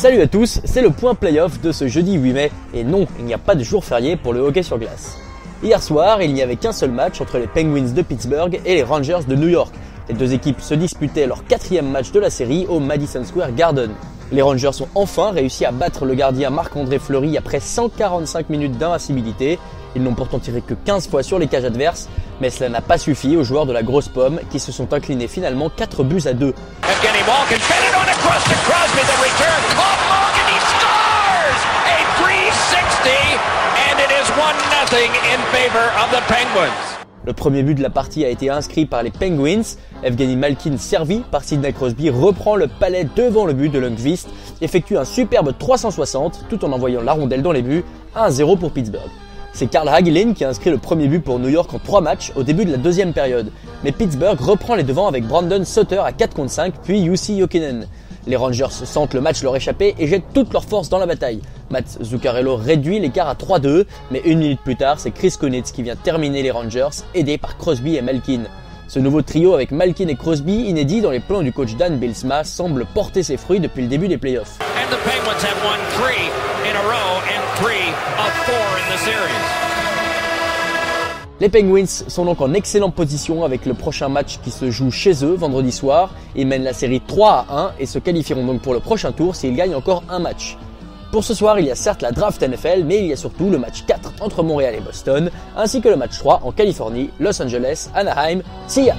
Salut à tous, c'est le point playoff de ce jeudi 8 mai, et non, il n'y a pas de jour férié pour le hockey sur glace. Hier soir, il n'y avait qu'un seul match entre les Penguins de Pittsburgh et les Rangers de New York. Les deux équipes se disputaient leur 4e match de la série au Madison Square Garden. Les Rangers ont enfin réussi à battre le gardien Marc-André Fleury après 145 minutes d'invincibilité. Ils n'ont pourtant tiré que 15 fois sur les cages adverses, mais cela n'a pas suffi aux joueurs de la grosse pomme qui se sont inclinés finalement 4-2. Le premier but de la partie a été inscrit par les Penguins. Evgeny Malkin, servi par Sidney Crosby, reprend le palais devant le but de Lundqvist, effectue un superbe 360 tout en envoyant la rondelle dans les buts, 1-0 pour Pittsburgh. C'est Carl Hagelin qui a inscrit le premier but pour New York en 3 matchs au début de la deuxième période. Mais Pittsburgh reprend les devants avec Brandon Sutter à 4 contre 5 puis Jussi Jokinen. Les Rangers sentent le match leur échapper et jettent toute leur force dans la bataille. Mats Zuccarello réduit l'écart à 3-2, mais une minute plus tard, c'est Chris Kunitz qui vient terminer les Rangers, aidé par Crosby et Malkin. Ce nouveau trio avec Malkin et Crosby, inédit dans les plans du coach Dan Bylsma, semble porter ses fruits depuis le début des playoffs. Les Penguins sont donc en excellente position avec le prochain match qui se joue chez eux vendredi soir. Ils mènent la série 3-1 et se qualifieront donc pour le prochain tour s'ils gagnent encore un match. Pour ce soir, il y a certes la draft NFL, mais il y a surtout le match 4 entre Montréal et Boston, ainsi que le match 3 en Californie, Los Angeles, Anaheim. See ya!